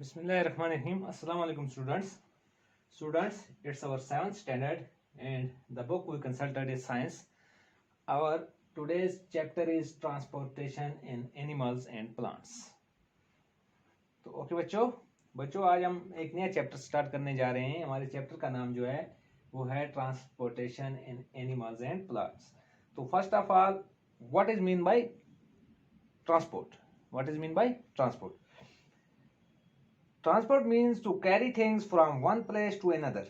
Bismillahirrahmanirrahim. Assalamu alaikum students. Students, it's our 7th standard and the book we consulted is science. Our today's chapter is transportation in animals and plants. तो okay बच्चों बच्चों आज हम एक नया chapter start करने जा रहे हैं. हमारे चैप्टर का नाम जो है वो है transportation in animals and plants. तो first of all what is mean by transport. What is mean by transport. Transport means to carry things from one place to another.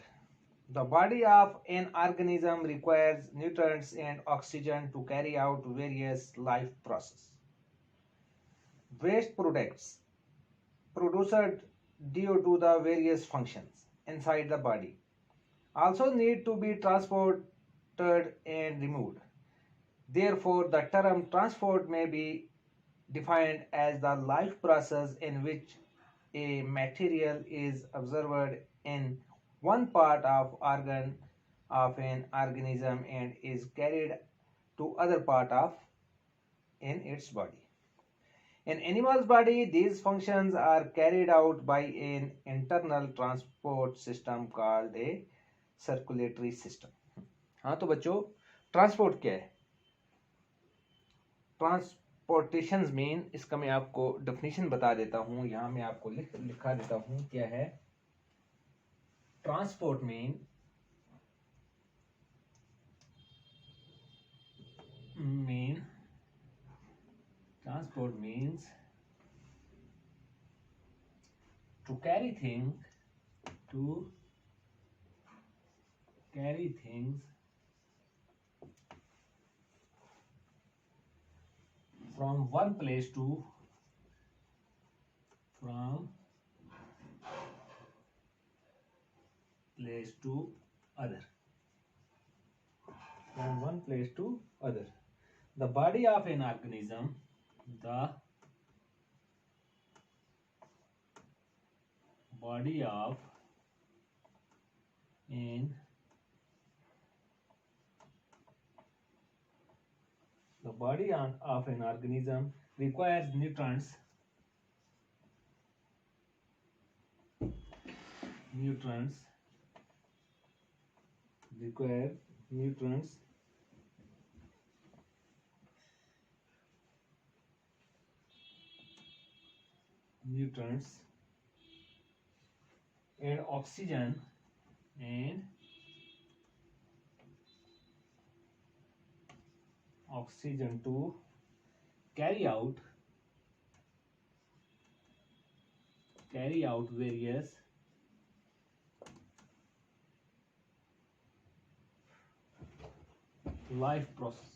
The body of an organism requires nutrients and oxygen to carry out various life processes. Waste products produced due to the various functions inside the body also need to be transported and removed. Therefore, the term transport may be defined as the life process in which a material is observed in one part of organ of an organism and is carried to other part of in its body. In animal's body, these functions are carried out by an internal transport system called a circulatory system. हाँ तो बच्चों transport क्या है. Transportation mean इसका मैं आपको definition बता देता हूं. यहां मैं आपको लिखा देता हूं क्या है. Transport mean transport means to carry things from one place to other. From one place to other. The body of an organism, the body of an organism requires nutrients and oxygen to carry out various life processes.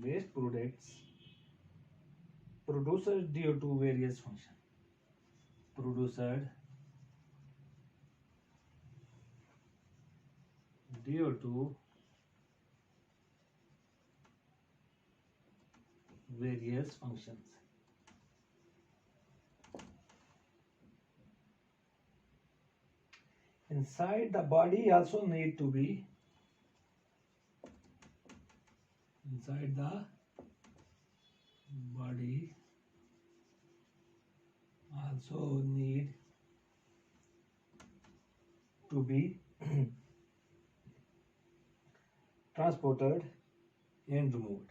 Waste products produced due to various functions. Inside the body also need to be transported and removed.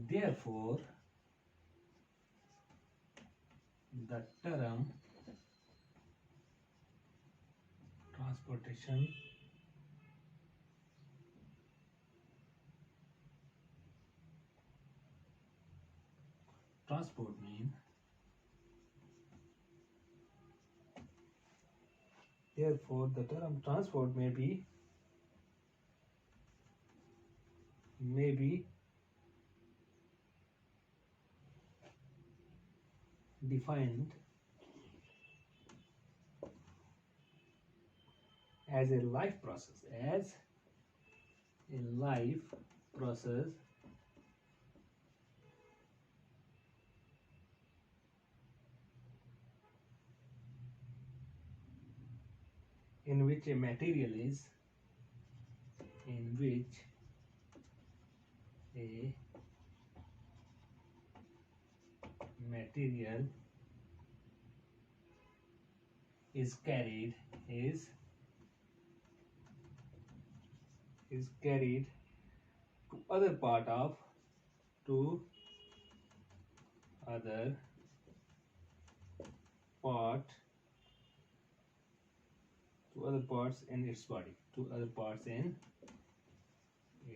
Therefore, the term transportation mean therefore the term transport may be defined as a life process, in which a material is carried to other parts in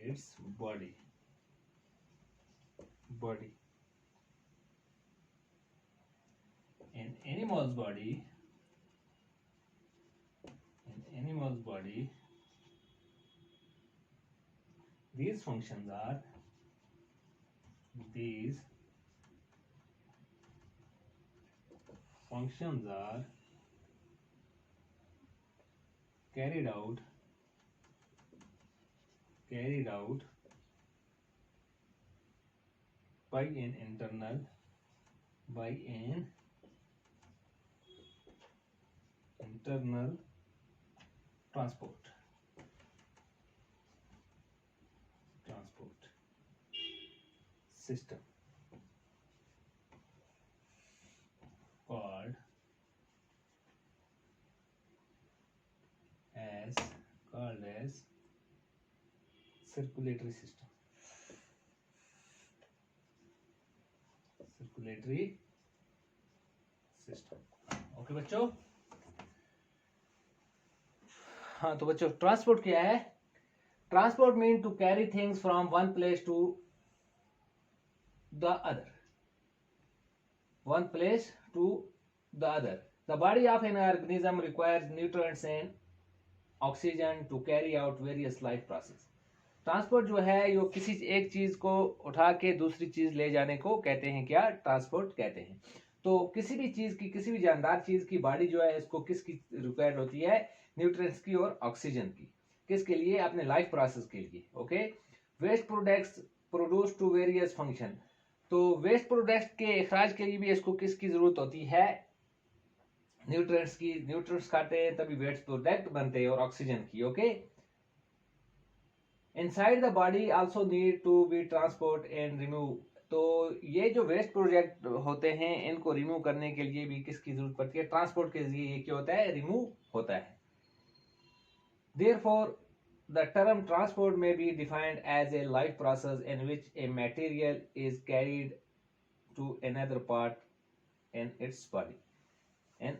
its body. In animal's body, these functions are carried out by an internal transport system called as circulatory system. Okay बच्चों, हाँ तो बच्चों transport क्या है? Transport mean to carry things from one place to the other. The body of an organism requires nutrients and oxygen to carry out various life processes. Transport जो है यो किसी एक चीज को उठा के दूसरी चीज ले जाने को कहते हैं क्या? ट्रांसपोर्ट कहते हैं। तो किसी भी चीज की, किसी भी जानदार चीज की बॉडी जो है इसको किसकी रिक्वायर्ड होती है? न्यूट्रिएंट्स की और ऑक्सीजन की। किसके लिए? अपने लाइफ प्रोसेस के लिए। Okay. Waste products produce to various function. तो वेस्ट प्रोडक्ट के इखराज के लिए भी इसको किसकी जरूरत होती है? न्यूट्रिएंट्स की। न्यूट्रिएंट्स खाते हैं तभी वेस्ट प्रोडक्ट बनते हैं, और ऑक्सीजन की। Okay. Inside the body also need to be transport and remove. तो ये जो वेस्ट प्रोडक्ट होते हैं इनको रिमूव करने के लिए भी किसकी जरूरत पड़ती है? ट्रांसपोर्ट के जरिए क्या होता है? रिमूव होता है। Therefore, the term transport may be defined as a life process in which a material is carried to another part in its body, in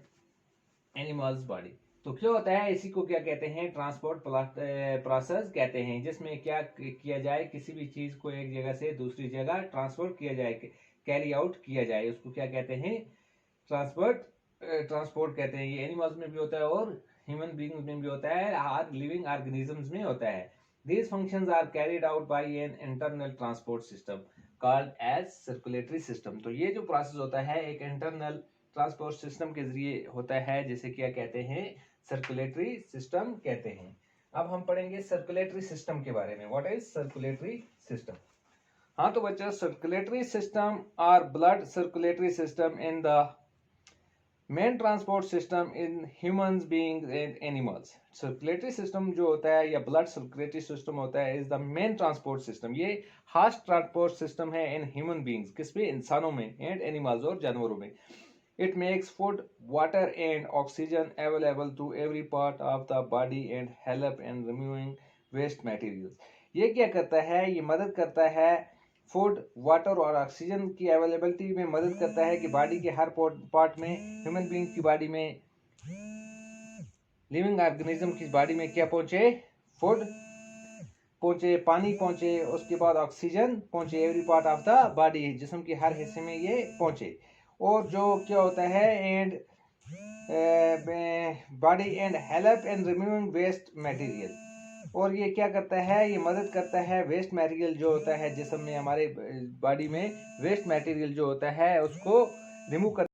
animal's body. तो क्या होता है? इसी को क्या कहते हैं? ट्रांसपोर्ट प्रोसेस कहते हैं, जिसमें क्या किया जाए? किसी भी चीज को एक जगह से दूसरी जगह ट्रांसपोर्ट किया जाए, कैरी आउट किया जाए, उसको क्या कहते हैं? ट्रांसपोर्ट कहते हैं। ये एनिमल्स में भी होता है और ह्यूमन बीइंग्स में भी होता है, हर लिविंग ऑर्गेनिजम्स में होता है। These functions are carried out by an internal transport system called as circulatory system. तो ये जो प्रोसेस होता है एक इंटरनल ट्रांसपोर्ट सिस्टम के जरिए होता है, जिसे क्या कहते हैं? सर्कुलेटरी सिस्टम कहते हैं। अब हम पढ़ेंगे सर्कुलेटरी सिस्टम के बारे में। What is circulatory system? हाँ तो बच्चों, सर्कुलेटरी सिस्टम और blood circulatory system in the main transport system in humans beings and animals. Circulatory system जो होता है या ब्लड सर्कुलेटरी सिस्टम होता है is the main transport system. ये खास ट्रांसपोर्ट सिस्टम है इन ह्यूमन बीइंग्स, किसमें? इंसानों में, एंड एनिमल्स और जानवरों में। It makes food, water and oxygen available to every part of the body and help in removing waste materials. ये क्या करता है? ये मदद करता है फूड, वाटर और ऑक्सीजन की अवेलेबिलिटी में मदद करता है कि बॉडी के हर पार्ट में, ह्यूमन बीइंग की बॉडी में, लिविंग ऑर्गेनिज्म की बॉडी में क्या पहुंचे? फूड पहुंचे, पानी पहुंचे, उसके बाद ऑक्सीजन पहुंचे, every part of the body, जिस्म के हर हिस्से में ये पहुंचे। और जो क्या होता है? And body and help in removing waste material. और ये क्या करता है? ये मदद करता है वेस्ट मटेरियल जो होता है जिस्म में, हमारे बॉडी में वेस्ट मटेरियल जो होता है उसको रिमूव कर